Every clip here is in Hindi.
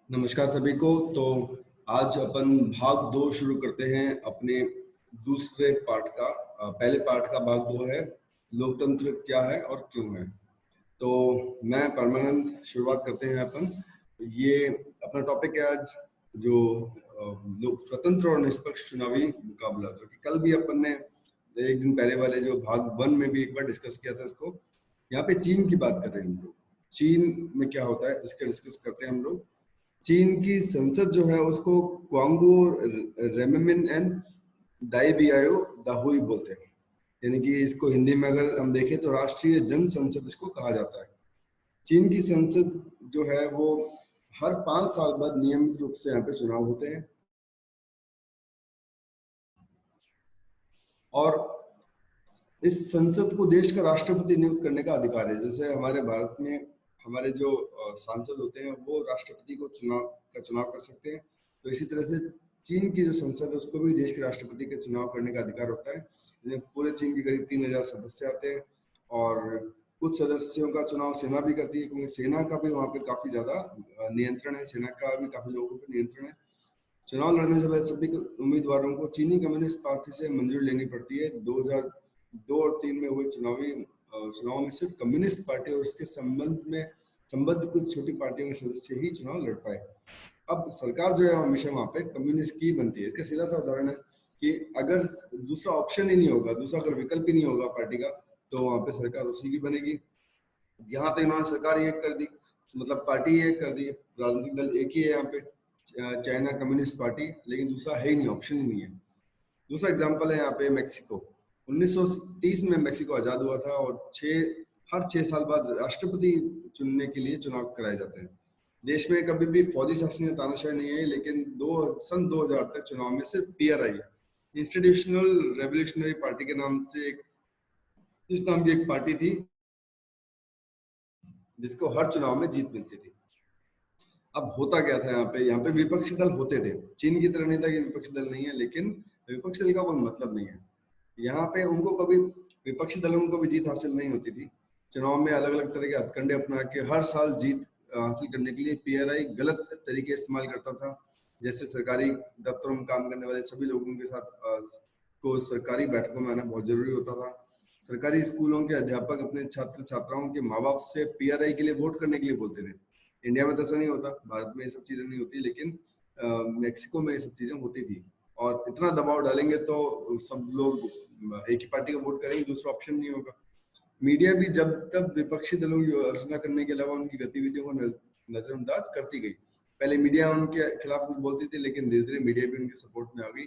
नमस्कार सभी को। तो आज अपन भाग दो शुरू करते हैं अपने दूसरे पार्ट का। पहले पार्ट का भाग दो है लोकतंत्र क्या है और क्यों है। तो मैं परमानंद शुरुआत करते हैं अपन। ये अपना टॉपिक है आज जो लोक स्वतंत्र और निष्पक्ष चुनावी मुकाबला, जो कि कल भी अपन ने एक दिन पहले वाले जो भाग वन में भी एक बार डिस्कस किया था इसको। यहाँ पे चीन की बात कर रहे हैं हम लोग। चीन में क्या होता है इसका डिस्कस करते हैं हम लोग। चीन की संसद जो है उसको क्वांगो रेमिन एंड दाइबियाओ दाहुई बोलते हैं। यानी कि इसको हिंदी में अगर हम देखें तो राष्ट्रीय जन संसद इसको कहा जाता है। चीन की संसद जो है वो हर 5 साल बाद नियमित रूप से यहाँ पे चुनाव होते हैं और इस संसद को देश का राष्ट्रपति नियुक्त करने का अधिकार है। जैसे हमारे भारत में हमारे जो सांसद होते हैं वो राष्ट्रपति को चुनाव कर सकते हैं, तो इसी तरह से चीन की जो संसद है उसको भी देश के राष्ट्रपति के चुनाव करने का अधिकार होता है। जिसमें पूरे चीन के करीब 3000 सदस्य आते हैं और कुछ सदस्यों का चुनाव सेना भी करती है, क्योंकि सेना का भी वहाँ पे काफी ज्यादा नियंत्रण है, सेना का भी काफी लोगों पर नियंत्रण है। चुनाव लड़ने से पहले सभी उम्मीदवारों को चीनी कम्युनिस्ट पार्टी से मंजूरी लेनी पड़ती है। 2002 और 3 में हुए चुनाव में सिर्फ कम्युनिस्ट पार्टी और उसके संबद्ध कुछ छोटी पार्टियों के सदस्य ही चुनाव लड़ पाए। अब सरकार जो है हमेशा वहां पे कम्युनिस्ट की बनती है। इसका सीधा सा उदाहरण है कि अगर दूसरा ऑप्शन ही नहीं होगा, दूसरा अगर विकल्प ही नहीं होगा पार्टी का, तो वहां पे सरकार उसी की बनेगी। यहाँ पे इन्होंने सरकार एक कर दी, मतलब पार्टी एक कर दी, राजनीतिक दल एक ही है यहाँ पे, चाइना कम्युनिस्ट पार्टी, लेकिन दूसरा है ही नहीं, ऑप्शन ही नहीं है। दूसरा एग्जांपल है यहाँ पे मैक्सिको। 1930 में मैक्सिको आजाद हुआ था और हर 6 साल बाद राष्ट्रपति चुनने के लिए चुनाव कराए जाते हैं। देश में कभी भी फौजी शासन या तानाशाही नहीं है, लेकिन सन 2000 तक चुनाव में सिर्फ पीआरआई, इंस्टीट्यूशनल रेवोल्यूशनरी पार्टी के नाम से इस नाम की एक पार्टी थी जिसको हर चुनाव में जीत मिलती थी। अब होता क्या था यहाँ पे विपक्षी दल होते थे। चीन की तरह नहीं था कि विपक्षी दल नहीं है, लेकिन विपक्षी दल का कोई मतलब नहीं है। यहाँ पे उनको कभी विपक्षी दलों को कभी जीत हासिल नहीं होती थी। चुनाव में अलग अलग तरह के हथकंडे अपना के हर साल जीत हासिल करने के लिए पीआरआई गलत तरीके इस्तेमाल करता था। जैसे सरकारी दफ्तरों में काम करने वाले सभी लोगों के साथ को सरकारी बैठकों में आना बहुत जरूरी होता था। सरकारी स्कूलों के अध्यापक अपने छात्र छात्राओं के माँ बाप से पीआरआई के लिए वोट करने के लिए बोलते थे। इंडिया में तो ऐसा नहीं होता, भारत में ये सब चीजें नहीं होती, लेकिन मेक्सिको में ये सब चीजें होती थी। और इतना दबाव डालेंगे तो सब लोग एक ही पार्टी को वोट करेंगे, दूसरा ऑप्शन नहीं होगा। मीडिया भी जब तक विपक्षी दलों की आलोचना करने के अलावा उनकी गतिविधियों को नजरअंदाज करती गई। पहले मीडिया उनके खिलाफ कुछ बोलती थी, लेकिन धीरे धीरे मीडिया भी उनके सपोर्ट में आ गई।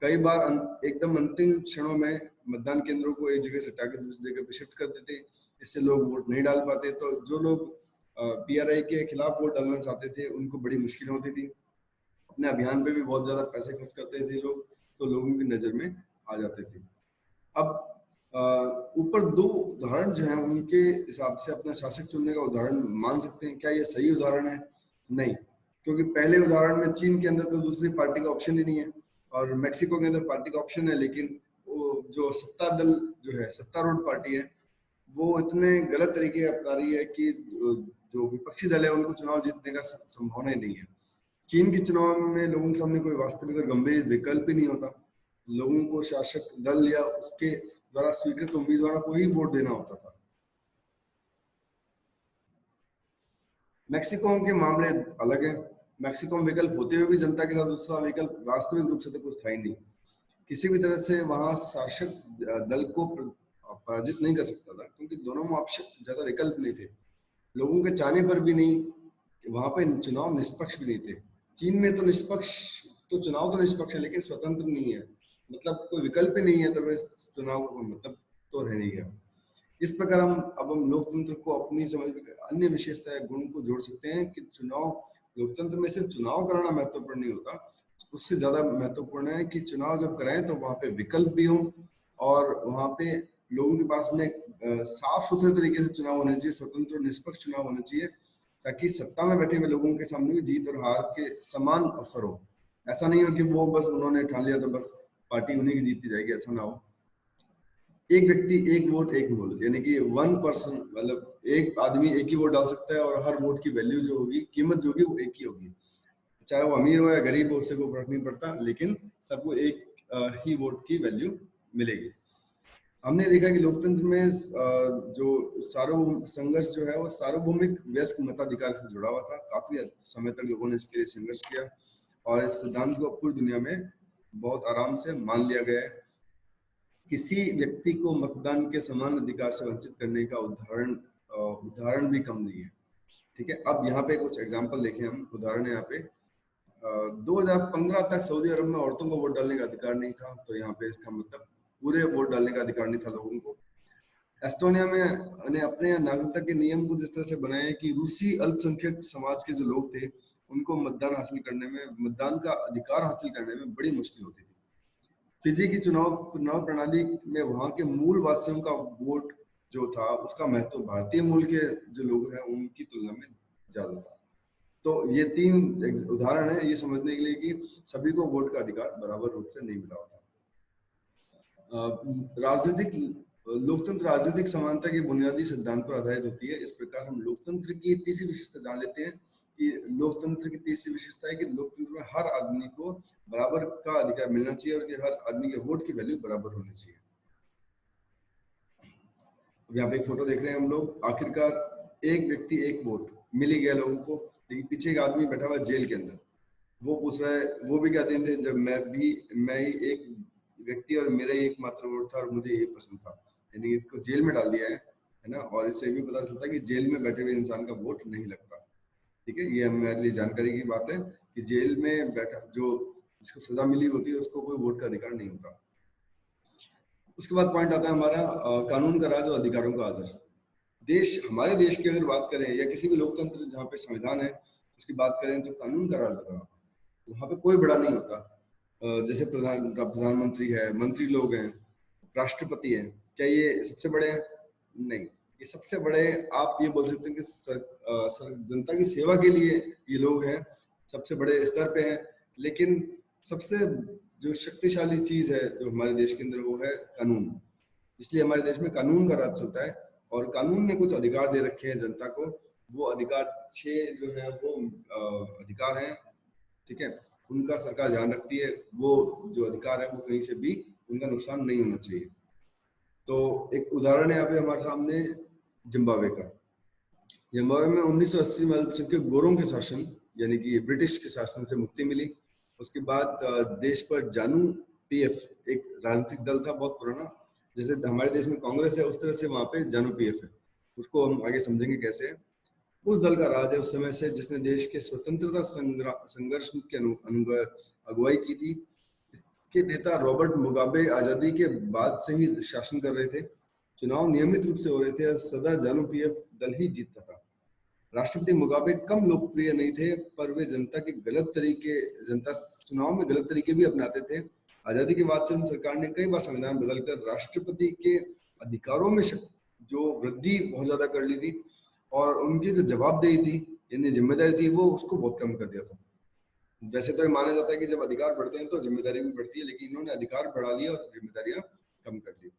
कई बार एकदम अंतिम क्षणों में मतदान केंद्रों को एक जगह से हटा के दूसरी जगह पे शिफ्ट कर देते, इससे लोग वोट नहीं डाल पाते। तो जो लोग पीआरआई के खिलाफ वोट डालना चाहते थे उनको बड़ी मुश्किल होती थी। अपने अभियान पे भी बहुत ज्यादा पैसे खर्च करते थे लोग, तो लोगों की नजर में आ जाते थे। अब ऊपर दो उदाहरण जो हैं उनके हिसाब से अपना शासक चुनने का उदाहरण मान सकते हैं। क्या ये सही उदाहरण है? नहीं, क्योंकि पहले उदाहरण में चीन के अंदर तो दूसरी पार्टी का ऑप्शन ही नहीं है और मेक्सिको के अंदर पार्टी का ऑप्शन है, लेकिन वो जो सत्ता दल जो है, सत्तारूढ़ पार्टी है, वो इतने गलत तरीके अपना रही है कि जो विपक्षी दल है उनको चुनाव जीतने का संभावना ही नहीं है। चीन के चुनाव में लोगों के सामने कोई वास्तविक और गंभीर विकल्प ही नहीं होता। लोगों को शासक दल या उसके द्वारा स्वीकृत उम्मीदवारों को ही वोट देना होता था। मैक्सिको के मामले अलग है। मैक्सिको में विकल्प होते हुए भी जनता के साथ दूसरा विकल्प वास्तविक रूप से तो कुछ था ही नहीं। किसी भी तरह से वहां शासक दल को पराजित नहीं कर सकता था, क्योंकि दोनों में ऑप्शन ज्यादा विकल्प नहीं थे। लोगों के चाहने पर भी नहीं, वहां पे चुनाव निष्पक्ष भी नहीं थे। चीन में तो चुनाव तो निष्पक्ष है, लेकिन स्वतंत्र नहीं है। मतलब कोई विकल्प ही नहीं है, तो फिर चुनाव का मतलब तो रह नहीं गया। इस प्रकार हम लोकतंत्र को अपनी समझ में अन्य विशेषता गुण को जोड़ सकते हैं कि लोकतंत्र में सिर्फ चुनाव कराना महत्वपूर्ण नहीं होता, उससे ज्यादा महत्वपूर्ण है कि चुनाव जब कराएं तो वहां पे विकल्प भी हो और वहां पे लोगों के पास में साफ सुथरे तरीके से चुनाव होने चाहिए, स्वतंत्र और निष्पक्ष चुनाव होने चाहिए, ताकि सत्ता में बैठे हुए लोगों के सामने भी जीत और हार के समान अवसर हो। ऐसा नहीं हो कि वो बस उन्होंने ठान लिया तो बस पार्टी उन्हीं की जीतती जाएगी, ऐसा ना हो। एक व्यक्ति एक वोट एक मूल्य, यानी कि वन पर्सन, मतलब एक आदमी एक ही वोट डाल सकता है और हर वोट की वैल्यू जो होगी, कीमत जो होगी वो एक ही होगी, चाहे वो अमीर हो या गरीब हो, उससे कोई फर्क नहीं पड़ता, लेकिन सबको एक ही वोट की वैल्यू मिलेगी। हमने देखा कि लोकतंत्र में जो सार्वभौम संघर्ष जो है वो सार्वभौमिक वयस्क मताधिकार से जुड़ा हुआ था। काफी समय तक लोगों ने इसके लिए संघर्ष किया और इस सिद्धांत को पूरी दुनिया में बहुत आराम से मान लिया गया है। किसी व्यक्ति को मतदान के समान अधिकार से वंचित करने का उदाहरण भी कम नहीं है। ठीक है, अब यहाँ पे कुछ एग्जाम्पल देखें हम, उदाहरण है यहाँ पे 2015 तक सऊदी अरब में औरतों को वोट डालने का अधिकार नहीं था, तो यहाँ पे इसका मतलब पूरे वोट डालने का अधिकार नहीं था लोगों को। एस्टोनिया में ने अपने यहाँ नागरिकता के नियम को जिस तरह से बनाए कि रूसी अल्पसंख्यक समाज के जो लोग थे उनको मतदान का अधिकार हासिल करने में बड़ी मुश्किल होती थी। फिजी की चुनाव प्रणाली में वहां के मूल वासियों का वोट जो था उसका महत्व भारतीय मूल के जो लोग हैं उनकी तुलना में ज्यादा था। तो ये 3 उदाहरण है ये समझने के लिए कि सभी को वोट का अधिकार बराबर रूप से नहीं मिला होता। लोकतंत्र राजनीतिक समानता के बुनियादी सिद्धांत पर आधारित होती है। इस प्रकार हम लोकतंत्र की तीसरी विशेषता जान लेते हैं कि लोकतंत्र की तीसरी विशेषता है कि लोकतंत्र में हर आदमी को बराबर का अधिकार मिलना चाहिए और कि हर आदमी के वोट की वैल्यू बराबर होनी चाहिए। यहाँ पे एक फोटो देख रहे हैं हम लोग, आखिरकार एक व्यक्ति एक वोट मिल ही गया लोगों को, लेकिन पीछे एक आदमी बैठा हुआ जेल के अंदर, वो पूछ रहा है वो भी क्या दिन थे जब मैं ही एक व्यक्ति और मेरा ही एकमात्र वोट था और मुझे यही पसंद था। यानी इसको जेल में डाल दिया है ना, और इससे भी पता चलता है कि जेल में बैठे हुए इंसान का वोट नहीं लगता। ठीक है, ये हमारे लिए जानकारी की बात है कि जेल में बैठा जो जिसको सजा मिली होती है उसको कोई वोट का अधिकार नहीं होता। उसके बाद पॉइंट आता है हमारा कानून का राज और अधिकारों का आदर। हमारे देश की अगर बात करें या किसी भी लोकतंत्र जहाँ पे संविधान है उसकी बात करें तो कानून का राज होता है, वहां पे कोई बड़ा नहीं होता। जैसे प्रधानमंत्री है, मंत्री लोग हैं, राष्ट्रपति है, क्या ये सबसे बड़े हैं? नहीं, ये सबसे बड़े आप ये बोल सकते हैं कि जनता की सेवा के लिए ये लोग हैं, सबसे बड़े स्तर पे हैं। लेकिन सबसे जो शक्तिशाली चीज है जो हमारे देश के अंदर वो है कानून। इसलिए हमारे देश में कानून का राज चलता है और कानून ने कुछ अधिकार दे रखे हैं जनता को। वो अधिकार 6 जो है वो अधिकार हैं, ठीक है, उनका सरकार ध्यान रखती है। वो जो अधिकार है वो कहीं से भी उनका नुकसान नहीं होना चाहिए। तो एक उदाहरण है यहाँ पे हमारे सामने जिम्बाब्वे का। जिम्बाब्वे में 1980 में अल्पसंख्यक गोरों के शासन यानी कि ब्रिटिश के शासन से मुक्ति मिली। उसके बाद देश पर जानू पीएफ एक राजनीतिक दल था बहुत पुराना, जैसे हमारे देश में कांग्रेस है उस तरह से वहां पे जानू पीएफ है। उसको हम आगे समझेंगे कैसे है। उस दल का राज है उस समय से जिसने देश के स्वतंत्रता संघर्ष की अगुवाई की थी। इसके नेता रॉबर्ट मुगाबे आजादी के बाद से ही शासन कर रहे थे। चुनाव नियमित रूप से हो रहे थे और सदा जानू पीएफ दल ही जीतता था। राष्ट्रपति मुगाबे कम लोकप्रिय नहीं थे, पर वे जनता चुनाव में गलत तरीके भी अपनाते थे। आजादी के बाद से सरकार ने कई बार संविधान बदलकर राष्ट्रपति के अधिकारों में जो वृद्धि बहुत ज्यादा कर ली थी और उनकी जो जवाबदेही थी यानी जिम्मेदारी थी वो उसको बहुत कम कर दिया था। वैसे तो माना जाता है कि जब अधिकार बढ़ते हैं तो जिम्मेदारी भी बढ़ती है, लेकिन इन्होंने अधिकार बढ़ा लिया और जिम्मेदारियां कम कर दी।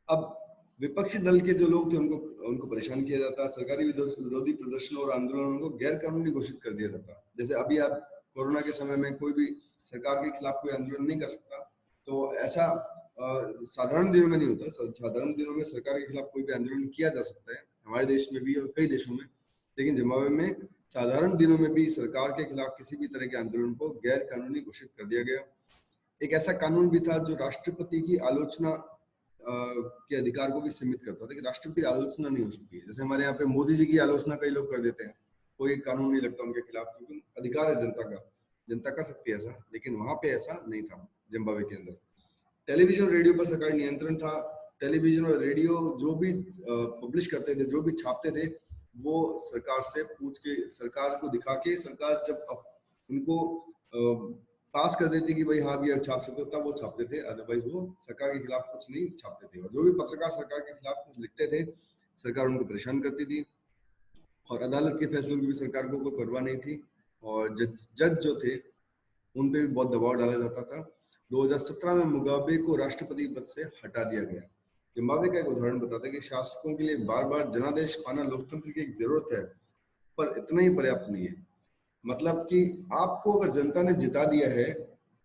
अब विपक्षी दल के जो लोग थे उनको परेशान किया जाता, सरकारी विरोधी प्रदर्शन और आंदोलनों को गैर कानूनी घोषित कर दिया जाता। जैसे अभी आप कोरोना के समय में कोई भी सरकार के खिलाफ कोई आंदोलन नहीं कर सकता, तो ऐसा साधारण दिनों में नहीं होता। साधारण दिनों में सरकार के खिलाफ कोई भी आंदोलन किया जा सकता है हमारे देश में भी और कई देशों में, लेकिन जिम्बाब्वे में साधारण दिनों में भी सरकार के खिलाफ किसी भी तरह के आंदोलन को गैर कानूनी घोषित कर दिया गया। एक ऐसा कानून भी था जो राष्ट्रपति की आलोचना के अधिकार को भी सीमित करता था कि राष्ट्रपति की आलोचना नहीं हो सकती है। जैसे हमारे यहाँ पे मोदी जी की आलोचना कई लोग कर देते हैं, कोई कानून नहीं लगता उनके खिलाफ क्योंकि अधिकार है जनता कर सकती है ऐसा, लेकिन वहां पे ऐसा नहीं था जिम्बाब्वे के अंदर। टेलीविजन रेडियो पर सरकारी नियंत्रण था। टेलीविजन और रेडियो जो भी पब्लिश करते थे, जो भी छापते थे, वो सरकार से पूछ के सरकार को दिखा के सरकार जब उनको पास कर देती कि भाई हाँ भी छाप सकते हो तब वो छापते थे, अदरवाइज वो सरकार के खिलाफ कुछ नहीं छापते थे। और जो भी पत्रकार सरकार के खिलाफ कुछ लिखते थे सरकार उनको परेशान करती थी और अदालत के फैसलों की भी सरकार को कोई परवाह नहीं थी और जज जो थे उन पे भी बहुत दबाव डाला जाता था। 2017 में मुगाबे को राष्ट्रपति पद से हटा दिया गया। जिम्बाब्वे का एक उदाहरण बताता है कि शासकों के लिए बार बार जनादेश पाना लोकतंत्र की एक जरूरत है, पर इतना ही पर्याप्त नहीं है। मतलब कि आपको अगर जनता ने जिता दिया है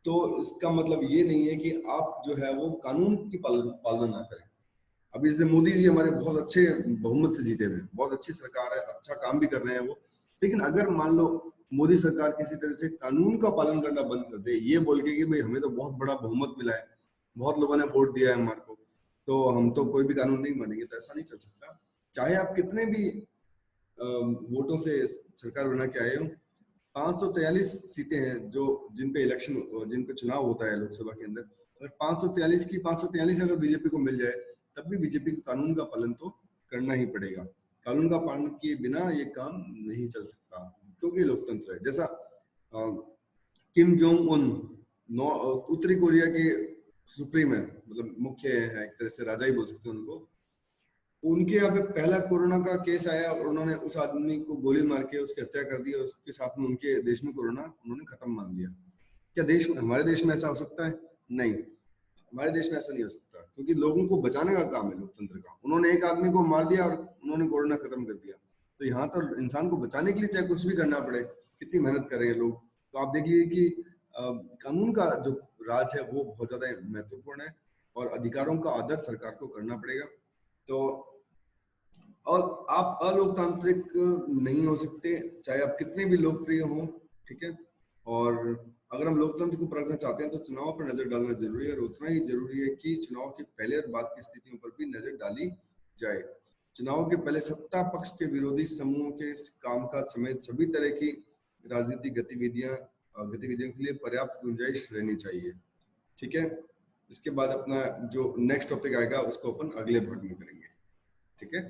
तो इसका मतलब ये नहीं है कि आप जो है वो कानून की पालना ना करें। अभी जैसे मोदी जी हमारे बहुत अच्छे बहुमत से जीते हुए, बहुत अच्छी सरकार है, अच्छा काम भी कर रहे हैं वो। लेकिन अगर मान लो मोदी सरकार किसी तरह से कानून का पालन करना बंद कर दे, ये बोल के कि भाई हमें तो बहुत बड़ा बहुमत मिला है, बहुत लोगों ने वोट दिया है हमारे को, तो हम तो कोई भी कानून नहीं मानेंगे, तो ऐसा नहीं चल सकता। चाहे आप कितने भी वोटों से सरकार बना के आए हो, 543 सीटें हैं जो जिन पे इलेक्शन, जिन पे चुनाव होता है लोकसभा के अंदर, अगर 543 की 543 अगर बीजेपी को मिल जाए, तब भी बीजेपी को कानून का पालन तो करना ही पड़ेगा। कानून का पालन किए बिना ये काम नहीं चल सकता, क्योंकि लोकतंत्र है। जैसा किम जोंग उन उत्तरी कोरिया के सुप्रीम है, मतलब मुख्य है, एक तरह से राजा ही बोल सकते हैं उनको। उनके यहाँ पे पहला कोरोना का केस आया और उन्होंने उस आदमी को गोली मार के उसकी हत्या कर दी, और उसके साथ में उनके देश में कोरोना उन्होंने खत्म मान लिया। क्या देश में, हमारे देश में ऐसा हो सकता है? नहीं, हमारे देश में ऐसा नहीं हो सकता, क्योंकि लोगों को बचाने का काम है लोकतंत्र का। उन्होंने एक आदमी को मार दिया और उन्होंने कोरोना खत्म कर दिया। तो यहाँ तो इंसान को बचाने के लिए चाहे कुछ भी करना पड़े, कितनी मेहनत कर रहे हैं लोग। तो आप देखिए कि कानून का जो राज है वो बहुत ज्यादा महत्वपूर्ण है, और अधिकारों का आदर सरकार को करना पड़ेगा। तो और आप अलोकतांत्रिक नहीं हो सकते, चाहे आप कितने भी लोकप्रिय हों, ठीक है। और अगर हम लोकतंत्र को परखना चाहते हैं तो चुनाव पर नजर डालना जरूरी है, और उतना ही जरूरी है कि चुनाव के पहले और बाद की स्थितियों पर भी नजर डाली जाए। चुनाव के पहले सत्ता पक्ष के विरोधी समूहों के कामकाज समेत सभी तरह की राजनीतिक गतिविधियों के लिए पर्याप्त गुंजाइश रहनी चाहिए, ठीक है। इसके बाद अपना जो नेक्स्ट टॉपिक आएगा उसको अपन अगले भाग में करेंगे, ठीक है।